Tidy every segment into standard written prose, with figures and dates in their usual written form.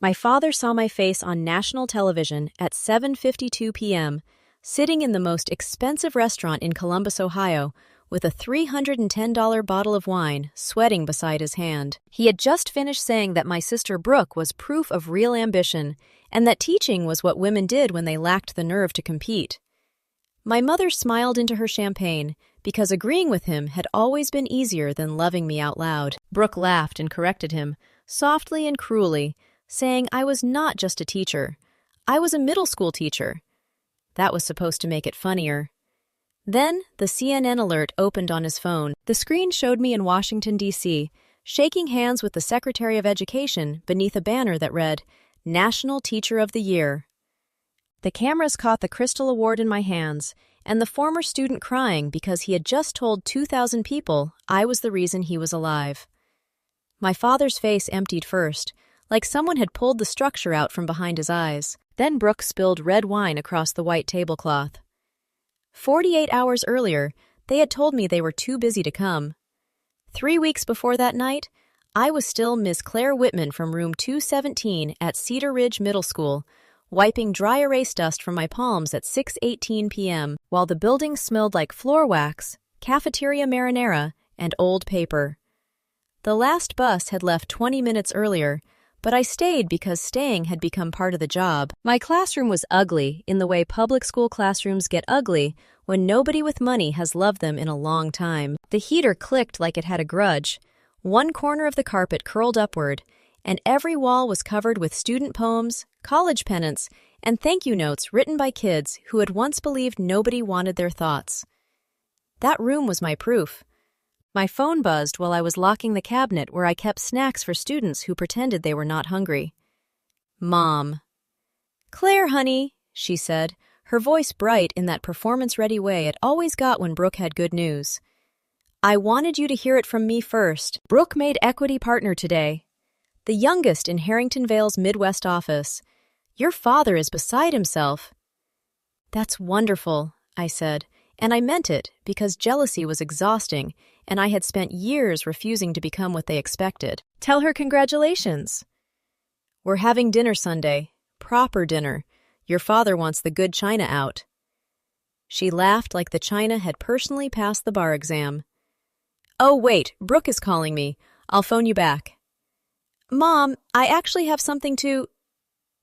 My father saw my face on national television at 7:52 p.m., sitting in the most expensive restaurant in Columbus, Ohio, with a $310 bottle of wine sweating beside his hand. He had just finished saying that my sister Brooke was proof of real ambition and that teaching was what women did when they lacked the nerve to compete. My mother smiled into her champagne because agreeing with him had always been easier than loving me out loud. Brooke laughed and corrected him, softly and cruelly, saying I was not just a teacher. I was a middle school teacher. That was supposed to make it funnier. Then, the CNN alert opened on his phone. The screen showed me in Washington, D.C., shaking hands with the Secretary of Education beneath a banner that read, National Teacher of the Year. The cameras caught the Crystal Award in my hands, and the former student crying because he had just told 2,000 people I was the reason he was alive. My father's face emptied first, like someone had pulled the structure out from behind his eyes. Then Brooke spilled red wine across the white tablecloth. 48 hours earlier, they had told me they were too busy to come. 3 weeks before that night, I was still Miss Claire Whitman from room 217 at Cedar Ridge Middle School, wiping dry erase dust from my palms at 6:18 p.m., while the building smelled like floor wax, cafeteria marinara, and old paper. The last bus had left 20 minutes earlier, but I stayed because staying had become part of the job. My classroom was ugly in the way public school classrooms get ugly when nobody with money has loved them in a long time. The heater clicked like it had a grudge. One corner of the carpet curled upward, and every wall was covered with student poems, college pennants, and thank you notes written by kids who had once believed nobody wanted their thoughts. That room was my proof. My phone buzzed while I was locking the cabinet where I kept snacks for students who pretended they were not hungry. Mom. Claire, honey, she said, her voice bright in that performance-ready way it always got when Brooke had good news. I wanted you to hear it from me first. Brooke made equity partner today. The youngest in Harrington Vale's Midwest office. Your father is beside himself. That's wonderful, I said, and I meant it because jealousy was exhausting and I had spent years refusing to become what they expected. Tell her congratulations. We're having dinner Sunday. Proper dinner. Your father wants the good china out. She laughed like the china had personally passed the bar exam. Oh, wait, Brooke is calling me. I'll phone you back. Mom, I actually have something to...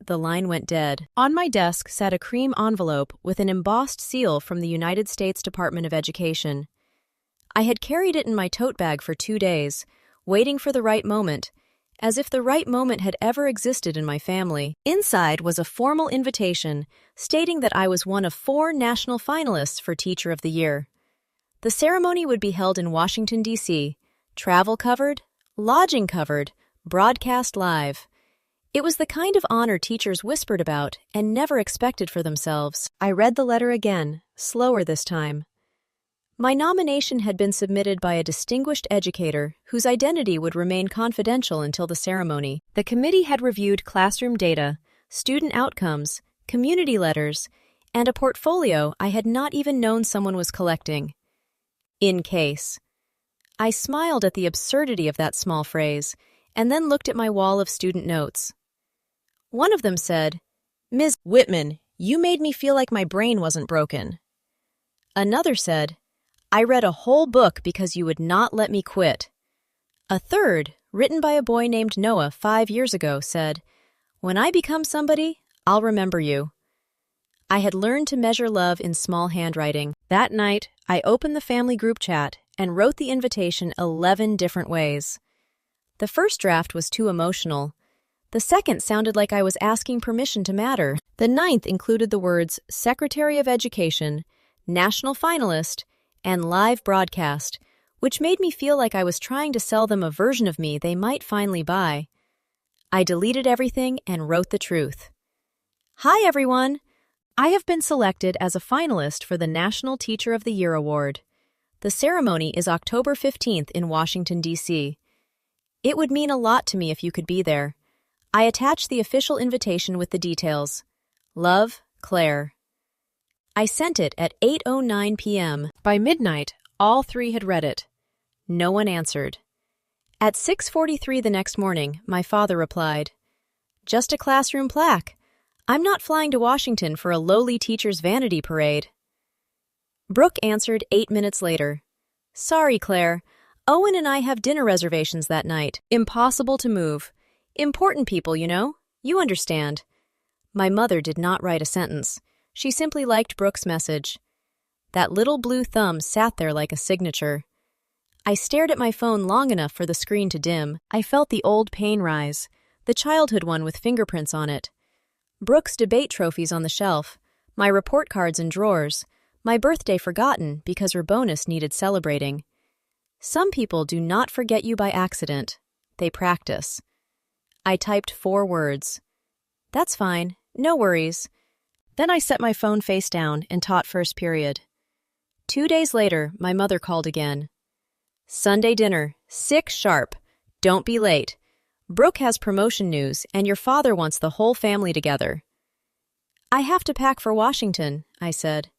The line went dead. On my desk sat a cream envelope with an embossed seal from the United States Department of Education. I had carried it in my tote bag for 2 days, waiting for the right moment, as if the right moment had ever existed in my family. Inside was a formal invitation stating that I was one of 4 national finalists for Teacher of the Year. The ceremony would be held in Washington, D.C., travel covered, lodging covered, broadcast live. It was the kind of honor teachers whispered about and never expected for themselves. I read the letter again, slower this time. My nomination had been submitted by a distinguished educator whose identity would remain confidential until the ceremony. The committee had reviewed classroom data, student outcomes, community letters, and a portfolio I had not even known someone was collecting. In case. I smiled at the absurdity of that small phrase, and then looked at my wall of student notes. One of them said, Ms. Whitman, you made me feel like my brain wasn't broken. Another said, I read a whole book because you would not let me quit. A third, written by a boy named Noah 5 years ago, said, When I become somebody, I'll remember you. I had learned to measure love in small handwriting. That night, I opened the family group chat and wrote the invitation 11 different ways. The first draft was too emotional. The second sounded like I was asking permission to matter. The 9th included the words Secretary of Education, National Finalist, and Live Broadcast, which made me feel like I was trying to sell them a version of me they might finally buy. I deleted everything and wrote the truth. Hi, everyone! I have been selected as a finalist for the National Teacher of the Year Award. The ceremony is October 15th in Washington, D.C. It would mean a lot to me if you could be there. I attached the official invitation with the details. Love, Claire. I sent it at 8:09 p.m. By midnight, all 3 had read it. No one answered. At 6:43 the next morning, my father replied, Just a classroom plaque. I'm not flying to Washington for a lowly teacher's vanity parade. Brooke answered 8 minutes later. Sorry, Claire. Owen and I have dinner reservations that night. Impossible to move. Important people, you know. You understand. My mother did not write a sentence. She simply liked Brooke's message. That little blue thumb sat there like a signature. I stared at my phone long enough for the screen to dim. I felt the old pain rise, the childhood one with fingerprints on it. Brooke's debate trophies on the shelf, my report cards in drawers, my birthday forgotten because her bonus needed celebrating. Some people do not forget you by accident. They practice. I typed 4 words. That's fine. No worries. Then I set my phone face down and taught first period. 2 days later, my mother called again. Sunday dinner, 6 sharp. Don't be late. Brooke has promotion news, and your father wants the whole family together. I have to pack for Washington, I said.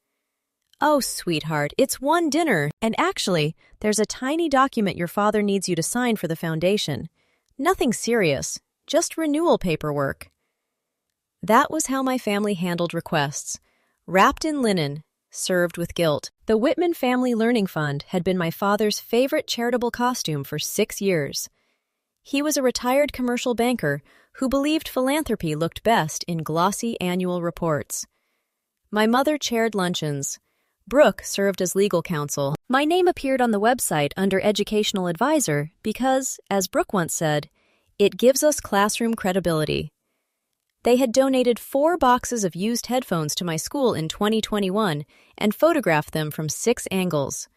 Oh, sweetheart, it's one dinner, and actually, there's a tiny document your father needs you to sign for the foundation. Nothing serious, just renewal paperwork. That was how my family handled requests. Wrapped in linen, served with guilt. The Whitman Family Learning Fund had been my father's favorite charitable costume for 6 years. He was a retired commercial banker who believed philanthropy looked best in glossy annual reports. My mother chaired luncheons. Brooke served as legal counsel. My name appeared on the website under educational advisor because, as Brooke once said, it gives us classroom credibility. They had donated 4 boxes of used headphones to my school in 2021 and photographed them from 6 angles.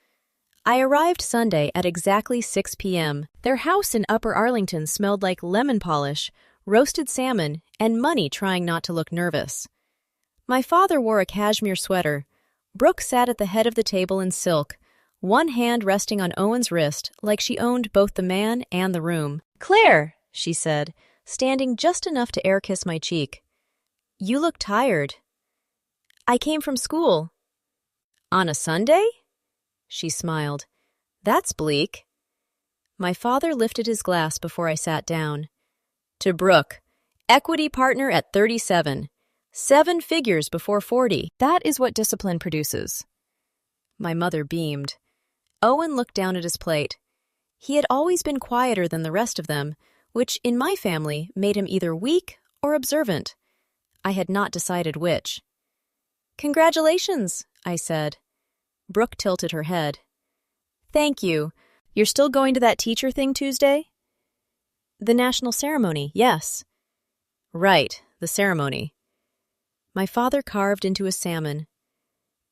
I arrived Sunday at exactly 6 p.m. Their house in Upper Arlington smelled like lemon polish, roasted salmon, and money trying not to look nervous. My father wore a cashmere sweater. Brooke sat at the head of the table in silk, one hand resting on Owen's wrist like she owned both the man and the room. Claire, she said, standing just enough to air kiss my cheek. You look tired. I came from school. On a Sunday? She smiled. That's bleak. My father lifted his glass before I sat down. To Brooke, equity partner at 37. 7 figures before 40. That is what discipline produces. My mother beamed. Owen looked down at his plate. He had always been quieter than the rest of them, which in my family made him either weak or observant. I had not decided which. Congratulations, I said. Brooke tilted her head. Thank you. You're still going to that teacher thing Tuesday? The national ceremony, yes. Right, the ceremony. My father carved into a salmon.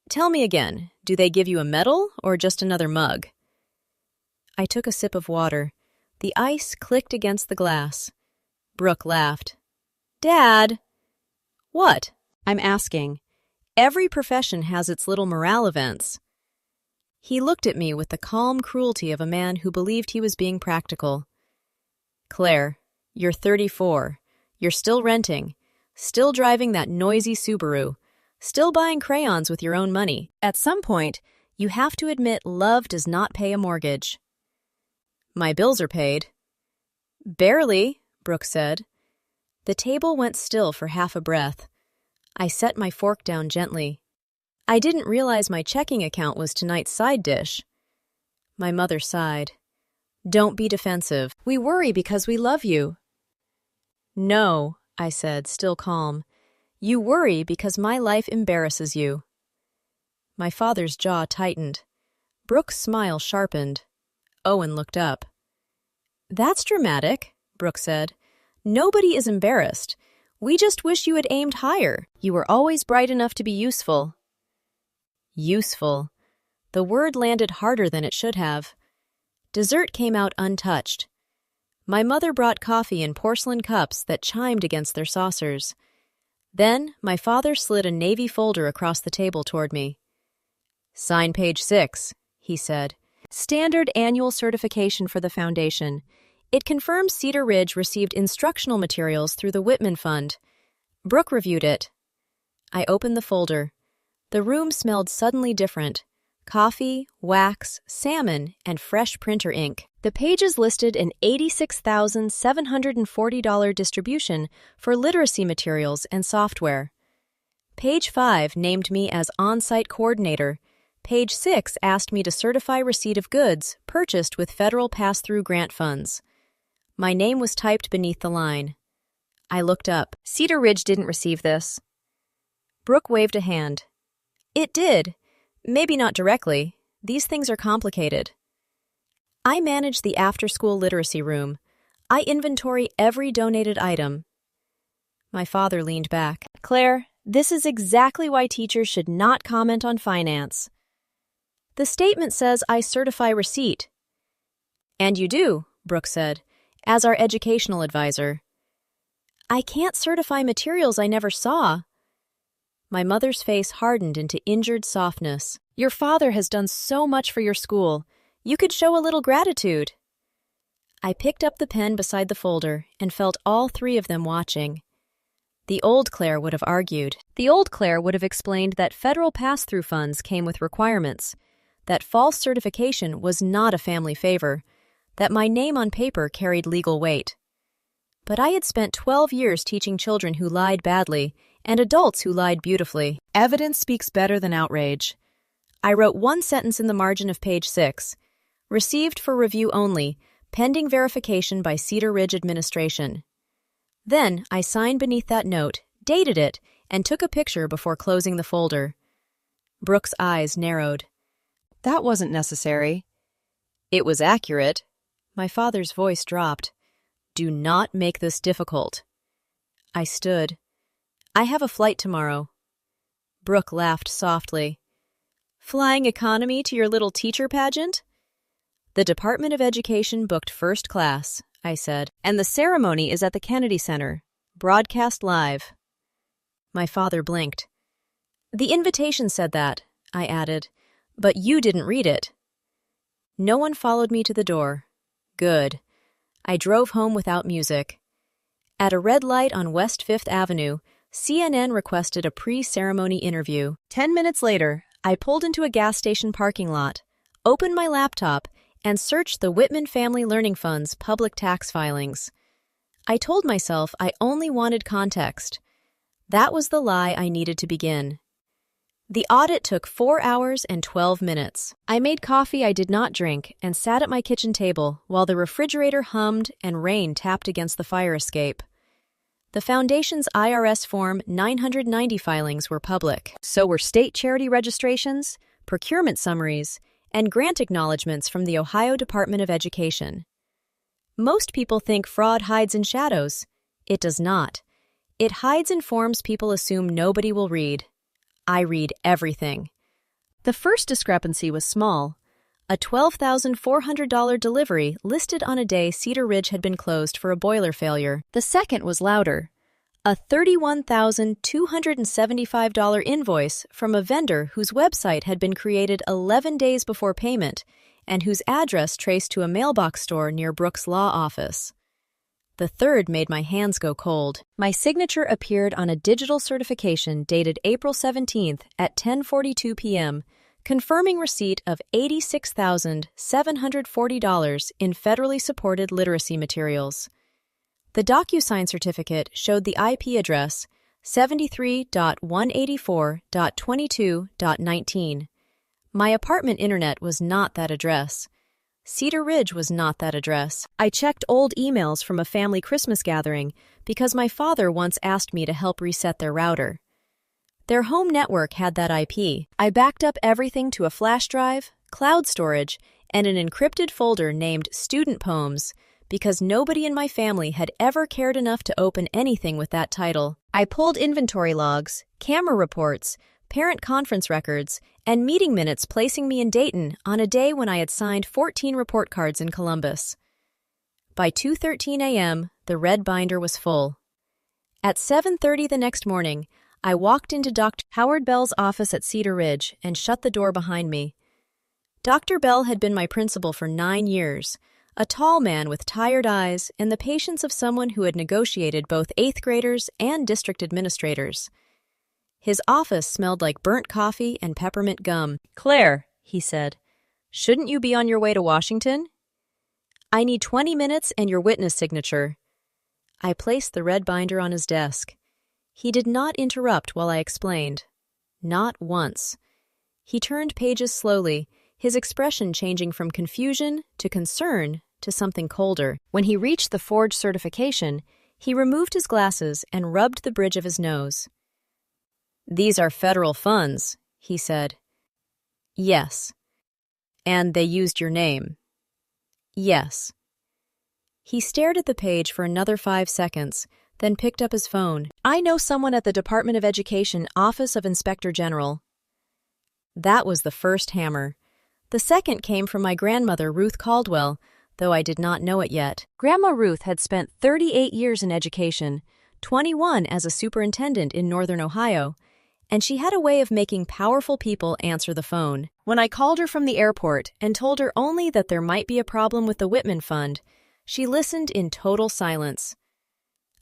Tell me again, do they give you a medal or just another mug? I took a sip of water. The ice clicked against the glass. Brooke laughed. Dad! What? I'm asking. Every profession has its little morale events. He looked at me with the calm cruelty of a man who believed he was being practical. Claire, you're 34. You're still renting. Still driving that noisy Subaru. Still buying crayons with your own money. At some point, you have to admit love does not pay a mortgage. My bills are paid. Barely, Brooke said. The table went still for half a breath. I set my fork down gently. I didn't realize my checking account was tonight's side dish. My mother sighed. Don't be defensive. We worry because we love you. No, I said, still calm. You worry because my life embarrasses you. My father's jaw tightened. Brooke's smile sharpened. Owen looked up. That's dramatic, Brooke said. Nobody is embarrassed. We just wish you had aimed higher. You were always bright enough to be useful. Useful. The word landed harder than it should have. Dessert came out untouched. My mother brought coffee in porcelain cups that chimed against their saucers. Then my father slid a navy folder across the table toward me. Sign page 6, he said. Standard annual certification for the foundation. It confirms Cedar Ridge received instructional materials through the Whitman Fund. Brooke reviewed it. I opened the folder. The room smelled suddenly different. Coffee, wax, salmon, and fresh printer ink. The pages listed an $86,740 distribution for literacy materials and software. Page 5 named me as on-site coordinator. Page 6 asked me to certify receipt of goods purchased with federal pass-through grant funds. My name was typed beneath the line. I looked up. Cedar Ridge didn't receive this. Brooke waved a hand. It did. Maybe not directly. These things are complicated. I manage the after-school literacy room. I inventory every donated item. My father leaned back. Claire, this is exactly why teachers should not comment on finance. The statement says I certify receipt. And you do, Brooke said, as our educational advisor. I can't certify materials I never saw. My mother's face hardened into injured softness. Your father has done so much for your school. You could show a little gratitude. I picked up the pen beside the folder and felt all three of them watching. The old Claire would have argued. The old Claire would have explained that federal pass-through funds came with requirements, that false certification was not a family favor, that my name on paper carried legal weight. But I had spent 12 years teaching children who lied badly and adults who lied beautifully. Evidence speaks better than outrage. I wrote one sentence in the margin of page 6. Received for review only, pending verification by Cedar Ridge administration. Then I signed beneath that note, dated it, and took a picture before closing the folder. Brooke's eyes narrowed. That wasn't necessary. It was accurate. My father's voice dropped. Do not make this difficult. I stood. I have a flight tomorrow. Brooke laughed softly. Flying economy to your little teacher pageant? The Department of Education booked first class, I said, and the ceremony is at the Kennedy Center, broadcast live. My father blinked. The invitation said that, I added, but you didn't read it. No one followed me to the door. Good. I drove home without music. At a red light on West 5th Avenue, CNN requested a pre-ceremony interview. 10 minutes later, I pulled into a gas station parking lot, opened my laptop, and searched the Whitman Family Learning Fund's public tax filings. I told myself I only wanted context. That was the lie I needed to begin. The audit took 4 hours and 12 minutes. I made coffee I did not drink and sat at my kitchen table while the refrigerator hummed and rain tapped against the fire escape. The Foundation's IRS Form 990 filings were public. So were state charity registrations, procurement summaries, and grant acknowledgments from the Ohio Department of Education. Most people think fraud hides in shadows. It does not. It hides in forms people assume nobody will read. I read everything. The first discrepancy was small. A $12,400 delivery listed on a day Cedar Ridge had been closed for a boiler failure. The second was louder. A $31,275 invoice from a vendor whose website had been created 11 days before payment and whose address traced to a mailbox store near Brooke's law office. The third made my hands go cold. My signature appeared on a digital certification dated April 17th at 10:42 p.m., confirming receipt of $86,740 in federally supported literacy materials. The DocuSign certificate showed the IP address 73.184.22.19. My apartment internet was not that address. Cedar Ridge was not that address. I checked old emails from a family Christmas gathering because my father once asked me to help reset their router. Their home network had that IP. I backed up everything to a flash drive, cloud storage, and an encrypted folder named Student Poems because nobody in my family had ever cared enough to open anything with that title. I pulled inventory logs, camera reports, parent conference records, and meeting minutes placing me in Dayton on a day when I had signed 14 report cards in Columbus. By 2:13 a.m., the red binder was full. At 7:30 the next morning, I walked into Dr. Howard Bell's office at Cedar Ridge and shut the door behind me. Dr. Bell had been my principal for 9 years, a tall man with tired eyes and the patience of someone who had negotiated both 8th graders and district administrators. His office smelled like burnt coffee and peppermint gum. "Claire," he said, "shouldn't you be on your way to Washington?" I need 20 minutes and your witness signature. I placed the red binder on his desk. He did not interrupt while I explained. Not once. He turned pages slowly, his expression changing from confusion to concern to something colder. When he reached the forged certification, he removed his glasses and rubbed the bridge of his nose. "These are federal funds," he said. "Yes." "And they used your name." "Yes." He stared at the page for another 5 seconds, then picked up his phone. "I know someone at the Department of Education, Office of Inspector General." That was the first hammer. The second came from my grandmother, Ruth Caldwell, though I did not know it yet. Grandma Ruth had spent 38 years in education, 21 as a superintendent in Northern Ohio, and she had a way of making powerful people answer the phone. When I called her from the airport and told her only that there might be a problem with the Whitman Fund, she listened in total silence.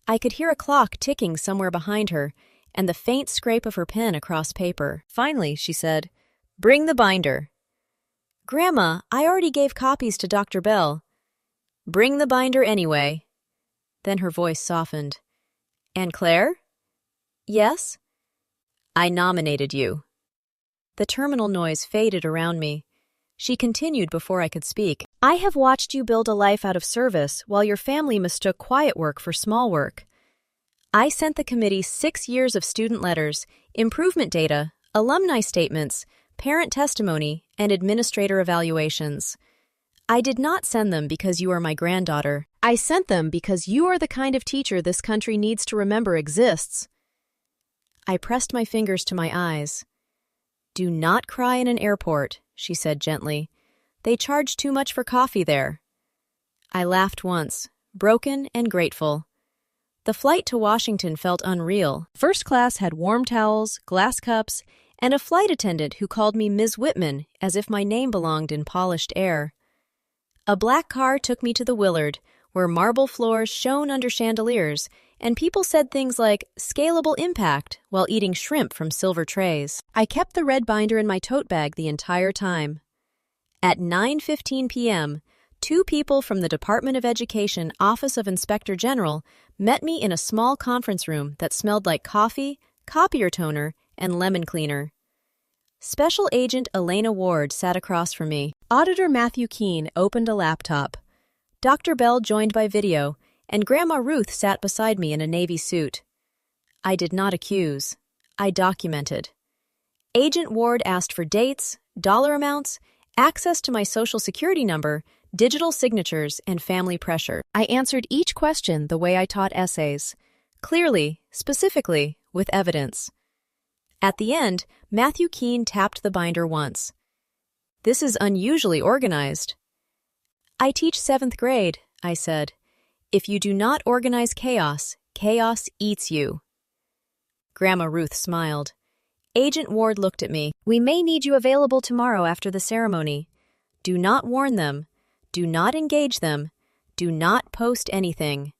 I could hear a clock ticking somewhere behind her and the faint scrape of her pen across paper. Finally, she said, "Bring the binder." "Grandma, I already gave copies to Dr. Bell." "Bring the binder anyway." Then her voice softened. "And Claire?" "Yes?" "I nominated you." The terminal noise faded around me. She continued before I could speak. "I have watched you build a life out of service while your family mistook quiet work for small work. I sent the committee 6 years of student letters, improvement data, alumni statements, parent testimony, and administrator evaluations. I did not send them because you are my granddaughter. I sent them because you are the kind of teacher this country needs to remember exists." I pressed my fingers to my eyes. "Do not cry in an airport," she said gently. "They charge too much for coffee there." I laughed once, broken and grateful. The flight to Washington felt unreal. First class had warm towels, glass cups, and a flight attendant who called me Ms. Whitman as if my name belonged in polished air. A black car took me to the Willard, where marble floors shone under chandeliers, and people said things like scalable impact while eating shrimp from silver trays. I kept the red binder in my tote bag the entire time. At 9:15 p.m., 2 people from the Department of Education Office of Inspector General met me in a small conference room that smelled like coffee, copier toner, and lemon cleaner. Special Agent Elena Ward sat across from me. Auditor Matthew Keene opened a laptop. Dr. Bell joined by video, and Grandma Ruth sat beside me in a navy suit. I did not accuse. I documented. Agent Ward asked for dates, dollar amounts, access to my social security number, digital signatures, and family pressure. I answered each question the way I taught essays, clearly, specifically, with evidence. At the end, Matthew Keene tapped the binder once. "This is unusually organized." "I teach 7th grade," I said. "If you do not organize chaos, chaos eats you." Grandma Ruth smiled. Agent Ward looked at me. "We may need you available tomorrow after the ceremony. Do not warn them. Do not engage them. Do not post anything."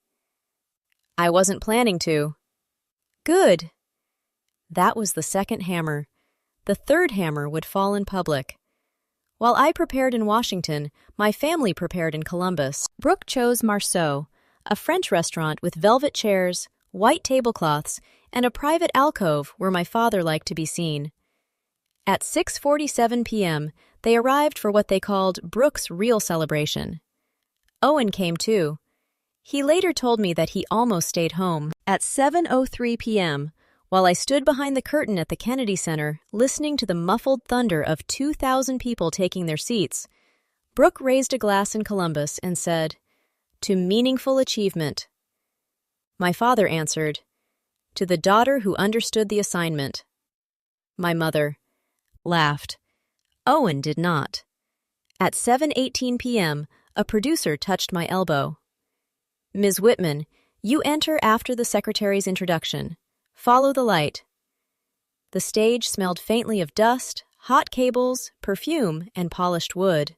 "I wasn't planning to." "Good." That was the second hammer. The third hammer would fall in public. While I prepared in Washington, my family prepared in Columbus. Brooke chose Marceau, a French restaurant with velvet chairs, white tablecloths, and a private alcove where my father liked to be seen. At 6:47 p.m., they arrived for what they called Brooke's real celebration. Owen came too. He later told me that he almost stayed home. At 7:03 p.m., while I stood behind the curtain at the Kennedy Center, listening to the muffled thunder of 2,000 people taking their seats, Brooke raised a glass in Columbus and said, "To meaningful achievement." My father answered, "To the daughter who understood the assignment." My mother laughed. Owen did not. At 7:18 p.m., a producer touched my elbow. "Ms. Whitman, you enter after the secretary's introduction. Follow the light." The stage smelled faintly of dust, hot cables, perfume, and polished wood.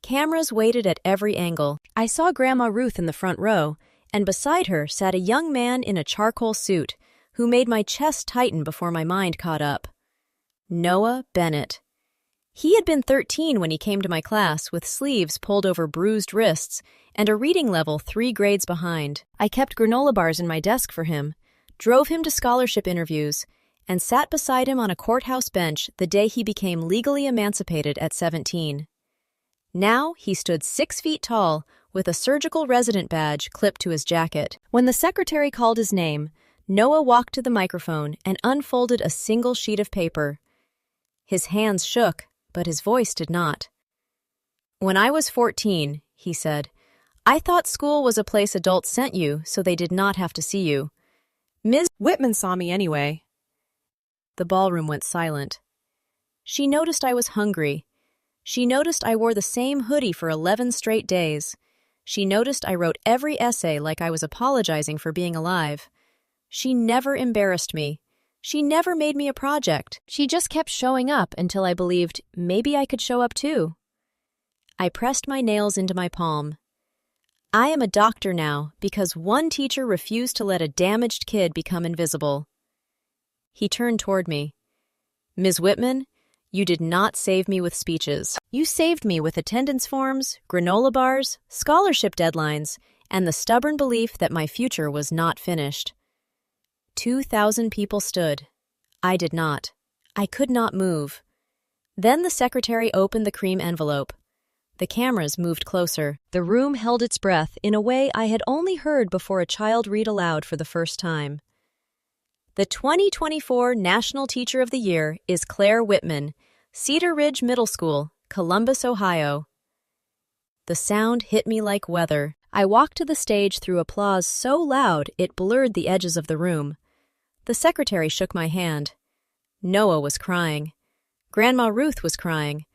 Cameras waited at every angle. I saw Grandma Ruth in the front row, and beside her sat a young man in a charcoal suit who made my chest tighten before my mind caught up. Noah Bennett. He had been 13 when he came to my class with sleeves pulled over bruised wrists and a reading level 3 grades behind. I kept granola bars in my desk for him, drove him to scholarship interviews, and sat beside him on a courthouse bench the day he became legally emancipated at 17. Now he stood 6 feet tall with a surgical resident badge clipped to his jacket. When the secretary called his name, Noah walked to the microphone and unfolded a single sheet of paper. His hands shook, but his voice did not. "When I was 14, he said, I thought school was a place adults sent you so they did not have to see you. Ms. Whitman saw me anyway." The ballroom went silent. She noticed I was hungry. She noticed I wore the same hoodie for 11 straight days. She noticed I wrote every essay like I was apologizing for being alive. She never embarrassed me. She never made me a project. She just kept showing up until I believed maybe I could show up too. I pressed my nails into my palm. I am a doctor now because one teacher refused to let a damaged kid become invisible. He turned toward me. "Ms. Whitman, you did not save me with speeches. You saved me with attendance forms, granola bars, scholarship deadlines, and the stubborn belief that my future was not finished." 2,000 people stood. I did not. I could not move. Then the secretary opened the cream envelope. The cameras moved closer. The room held its breath in a way I had only heard before a child read aloud for the first time. The 2024 National Teacher of the Year is Claire Whitman, Cedar Ridge Middle School, Columbus, Ohio. The sound hit me like weather. I walked to the stage through applause so loud it blurred the edges of the room. The secretary shook my hand. Noah was crying. Grandma Ruth was crying.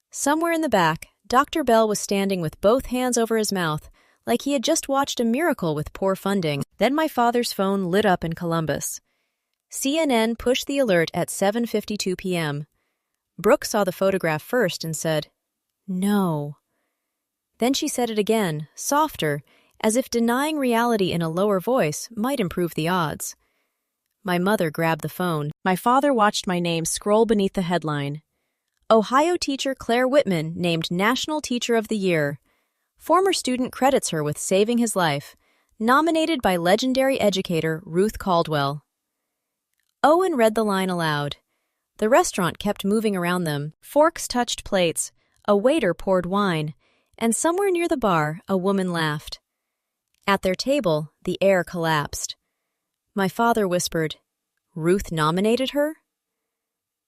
Somewhere in the back, Dr. Bell was standing with both hands over his mouth, like he had just watched a miracle with poor funding. Then my father's phone lit up in Columbus. CNN pushed the alert at 7:52 p.m. Brooke saw the photograph first and said, "No." Then she said it again, softer, as if denying reality in a lower voice might improve the odds. My mother grabbed the phone. My father watched my name scroll beneath the headline. Ohio teacher Claire Whitman named National Teacher of the Year. Former student credits her with saving his life. Nominated by legendary educator Ruth Caldwell. Owen read the line aloud. The restaurant kept moving around them. Forks touched plates. A waiter poured wine. And somewhere near the bar, a woman laughed. At their table, the air collapsed. My father whispered, "Ruth nominated her?"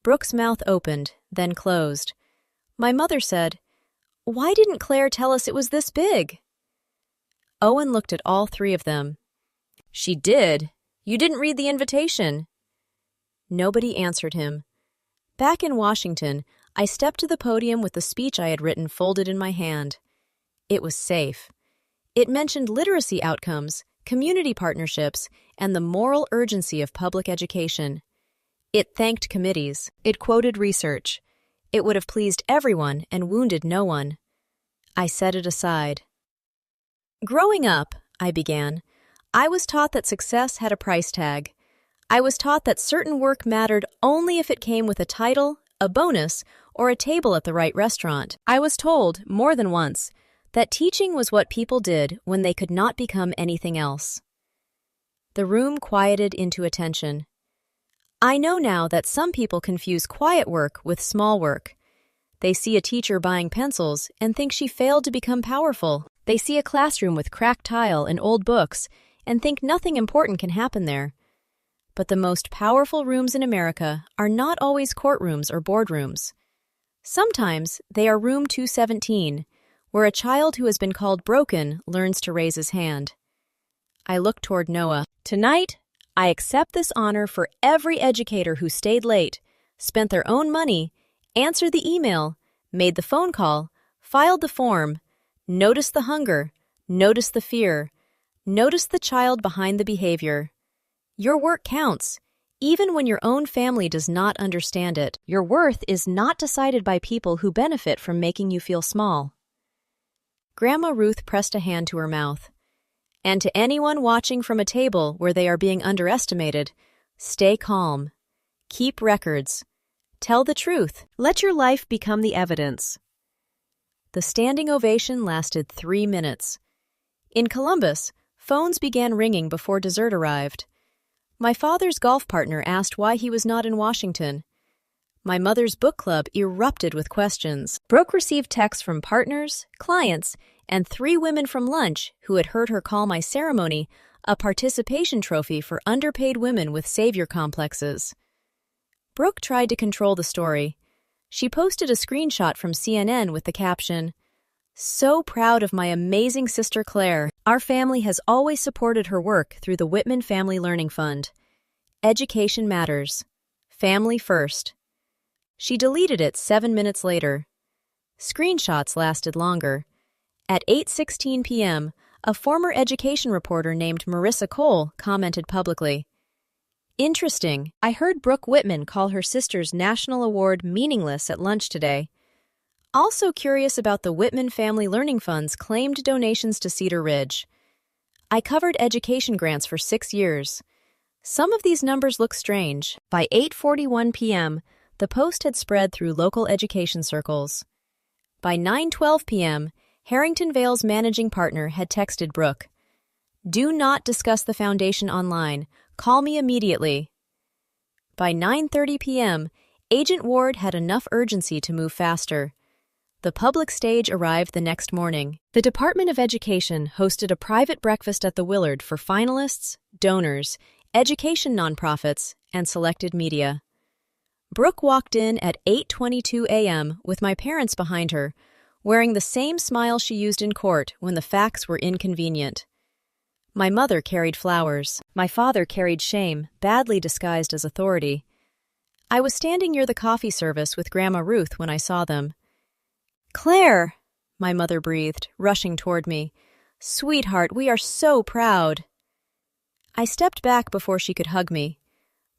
Brooke's mouth opened, then closed. My mother said, "Why didn't Claire tell us it was this big?" Owen looked at all 3 of them. "She did. You didn't read the invitation." Nobody answered him. Back in Washington, I stepped to the podium with the speech I had written folded in my hand. It was safe. It mentioned literacy outcomes, community partnerships, and the moral urgency of public education. It thanked committees. It quoted research. It would have pleased everyone and wounded no one. I set it aside. Growing up, I began, I was taught that success had a price tag. I was taught that certain work mattered only if it came with a title, a bonus, or a table at the right restaurant. I was told, more than once, that teaching was what people did when they could not become anything else. The room quieted into attention. I know now that some people confuse quiet work with small work. They see a teacher buying pencils and think she failed to become powerful. They see a classroom with cracked tile and old books and think nothing important can happen there. But the most powerful rooms in America are not always courtrooms or boardrooms. Sometimes they are room 217, where a child who has been called broken learns to raise his hand. I looked toward Noah. Tonight, I accept this honor for every educator who stayed late, spent their own money, answered the email, made the phone call, filed the form, noticed the hunger, noticed the fear, noticed the child behind the behavior. Your work counts, even when your own family does not understand it. Your worth is not decided by people who benefit from making you feel small. Grandma Ruth pressed a hand to her mouth. And to anyone watching from a table where they are being underestimated, stay calm. Keep records. Tell the truth. Let your life become the evidence. The standing ovation lasted 3 minutes. In Columbus, phones began ringing before dessert arrived. My father's golf partner asked why he was not in Washington. My mother's book club erupted with questions. Brooke received texts from partners, clients, and 3 women from lunch who had heard her call my ceremony a participation trophy for underpaid women with savior complexes. Brooke tried to control the story. She posted a screenshot from CNN with the caption, "So proud of my amazing sister Claire. Our family has always supported her work through the Whitman Family Learning Fund. Education matters. Family first." She deleted it 7 minutes later. Screenshots lasted longer. At 8:16 p.m., a former education reporter named Marissa Cole commented publicly, "Interesting. I heard Brooke Whitman call her sister's national award meaningless at lunch today. Also curious about the Whitman Family Learning Fund's claimed donations to Cedar Ridge. I covered education grants for 6 years. Some of these numbers look strange." By 8:41 p.m., the post had spread through local education circles. By 9:12 p.m., Harrington Vale's managing partner had texted Brooke, "Do not discuss the foundation online. Call me immediately." By 9:30 p.m., Agent Ward had enough urgency to move faster. The public stage arrived the next morning. The Department of Education hosted a private breakfast at the Willard for finalists, donors, education nonprofits, and selected media. Brooke walked in at 8:22 a.m. with my parents behind her, wearing the same smile she used in court when the facts were inconvenient. My mother carried flowers. My father carried shame, badly disguised as authority. I was standing near the coffee service with Grandma Ruth when I saw them. "Claire," my mother breathed, rushing toward me. "Sweetheart, we are so proud." I stepped back before she could hug me.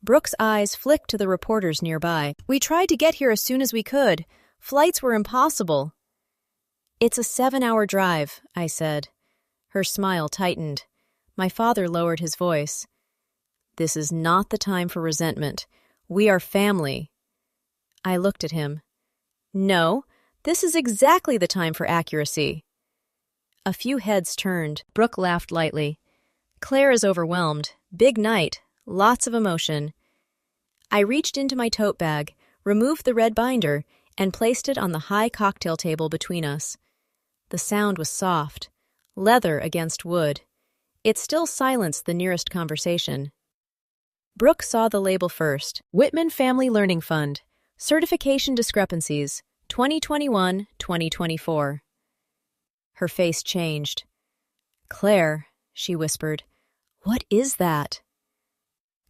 Brooke's eyes flicked to the reporters nearby. "We tried to get here as soon as we could. Flights were impossible." "It's a 7-hour drive," I said. Her smile tightened. My father lowered his voice. "This is not the time for resentment. We are family." I looked at him. "No, this is exactly the time for accuracy." A few heads turned. Brooke laughed lightly. "Claire is overwhelmed. Big night. Lots of emotion." I reached into my tote bag, removed the red binder, and placed it on the high cocktail table between us. The sound was soft, leather against wood. It still silenced the nearest conversation. Brooke saw the label first. Whitman Family Learning Fund. Certification Discrepancies. 2021-2024. Her face changed. "Claire," she whispered, "what is that?"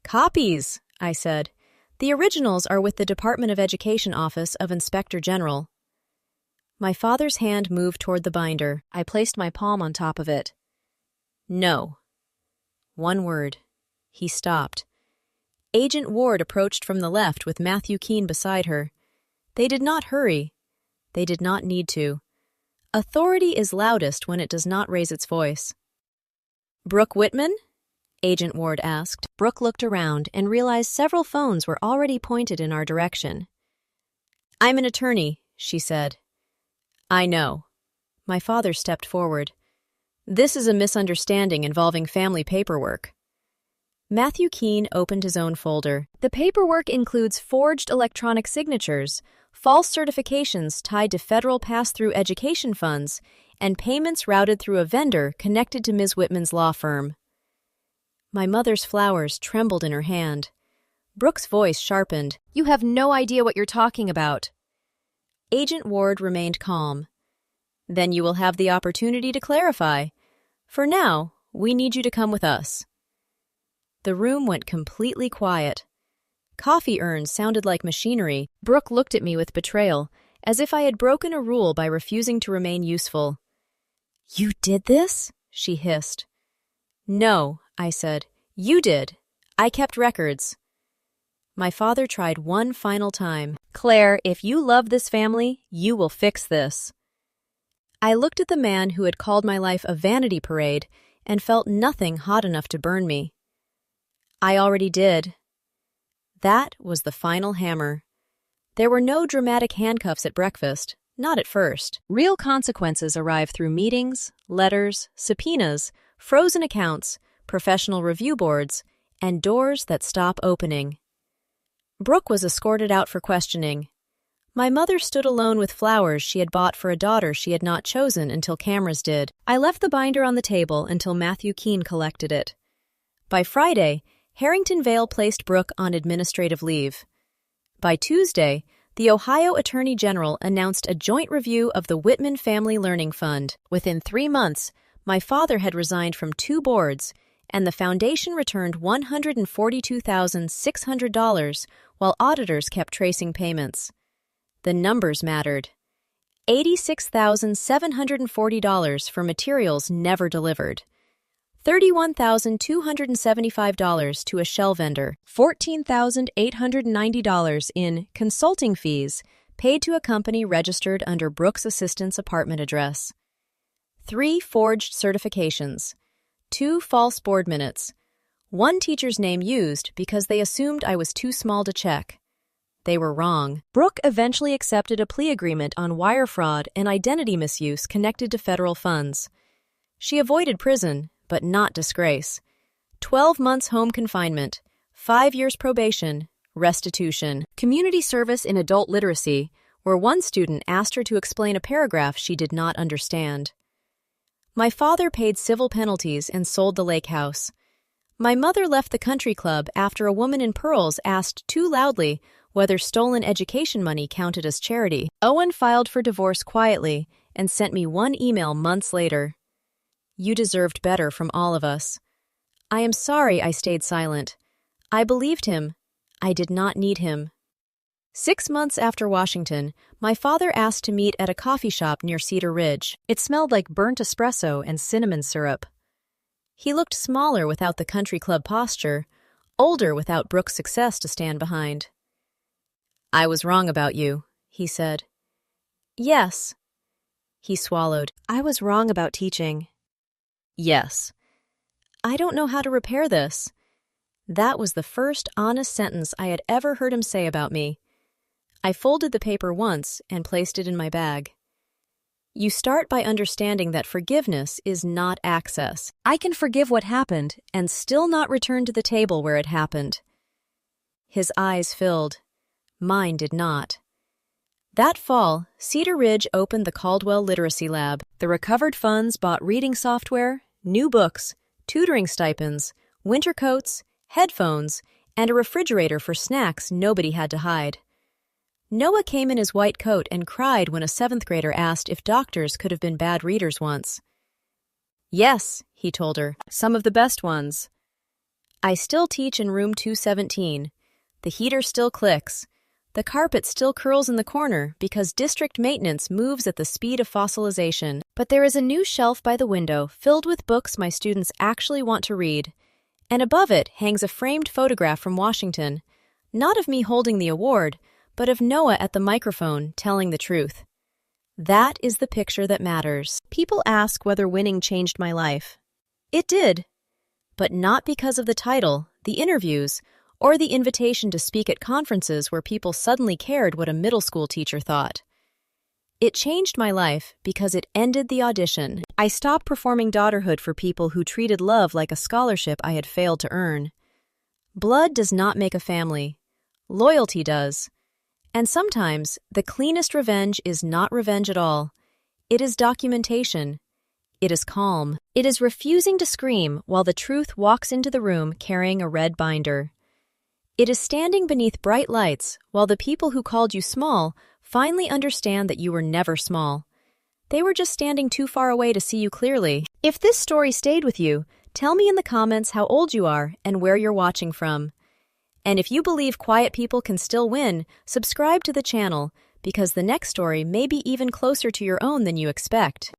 "Copies," I said. "The originals are with the Department of Education Office of Inspector General." My father's hand moved toward the binder. I placed my palm on top of it. "No." One word. He stopped. Agent Ward approached from the left with Matthew Keene beside her. They did not hurry. They did not need to. Authority is loudest when it does not raise its voice. "Brooke Whitman?" Agent Ward asked. Brooke looked around and realized several phones were already pointed in our direction. "I'm an attorney," she said. "I know." My father stepped forward. "This is a misunderstanding involving family paperwork." Matthew Keene opened his own folder. The paperwork includes forged electronic signatures, false certifications tied to federal pass-through education funds, and payments routed through a vendor connected to Ms. Whitman's law firm. My mother's flowers trembled in her hand. Brooke's voice sharpened. "You have no idea what you're talking about." Agent Ward remained calm. "Then you will have the opportunity to clarify. For now, we need you to come with us." The room went completely quiet. Coffee urns sounded like machinery. Brooke looked at me with betrayal, as if I had broken a rule by refusing to remain useful. "You did this?" she hissed. "No," I said. "You did. I kept records." My father tried one final time. "Claire, if you love this family, you will fix this." I looked at the man who had called my life a vanity parade and felt nothing hot enough to burn me. "I already did." That was the final hammer. There were no dramatic handcuffs at breakfast, not at first. Real consequences arrive through meetings, letters, subpoenas, frozen accounts, professional review boards, and doors that stop opening. Brooke was escorted out for questioning. My mother stood alone with flowers she had bought for a daughter she had not chosen until cameras did. I left the binder on the table until Matthew Keene collected it. By Friday, Harrington Vale placed Brooke on administrative leave. By Tuesday, the Ohio Attorney General announced a joint review of the Whitman Family Learning Fund. Within 3 months, my father had resigned from 2 boards, and the foundation returned $142,600 while auditors kept tracing payments. The numbers mattered. $86,740 for materials never delivered. $31,275 to a shell vendor, $14,890 in consulting fees paid to a company registered under Brooke's assistant's apartment address, 3 forged certifications, 2 false board minutes, 1 teacher's name used because they assumed I was too small to check. They were wrong. Brooke eventually accepted a plea agreement on wire fraud and identity misuse connected to federal funds. She avoided prison, but not disgrace. 12 months home confinement, 5 years probation, restitution. Community service in adult literacy, where one student asked her to explain a paragraph she did not understand. My father paid civil penalties and sold the lake house. My mother left the country club after a woman in pearls asked too loudly whether stolen education money counted as charity. Owen filed for divorce quietly and sent me one email months later. You deserved better from all of us. I am sorry I stayed silent. I believed him. I did not need him. 6 months after Washington, my father asked to meet at a coffee shop near Cedar Ridge. It smelled like burnt espresso and cinnamon syrup. He looked smaller without the country club posture, older without Brooke's success to stand behind. I was wrong about you, he said. Yes. He swallowed. I was wrong about teaching. Yes. I don't know how to repair this. That was the first honest sentence I had ever heard him say about me. I folded the paper once and placed it in my bag. You start by understanding that forgiveness is not access. I can forgive what happened and still not return to the table where it happened. His eyes filled. Mine did not. That fall, Cedar Ridge opened the Caldwell Literacy Lab. The recovered funds bought reading software, new books, tutoring stipends, winter coats, headphones, and a refrigerator for snacks nobody had to hide. Noah came in his white coat and cried when a 7th grader asked if doctors could have been bad readers once. Yes, he told her, some of the best ones. I still teach in room 217. The heater still clicks. The carpet still curls in the corner because district maintenance moves at the speed of fossilization. But there is a new shelf by the window filled with books my students actually want to read. And above it hangs a framed photograph from Washington, not of me holding the award, but of Noah at the microphone telling the truth. That is the picture that matters. People ask whether winning changed my life. It did. But not because of the title, the interviews, or the invitation to speak at conferences where people suddenly cared what a middle school teacher thought. It changed my life because it ended the audition. I stopped performing daughterhood for people who treated love like a scholarship I had failed to earn. Blood does not make a family. Loyalty does. And sometimes, the cleanest revenge is not revenge at all. It is documentation. It is calm. It is refusing to scream while the truth walks into the room carrying a red binder. It is standing beneath bright lights while the people who called you small finally understand that you were never small. They were just standing too far away to see you clearly. If this story stayed with you, tell me in the comments how old you are and where you're watching from. And if you believe quiet people can still win, subscribe to the channel because the next story may be even closer to your own than you expect.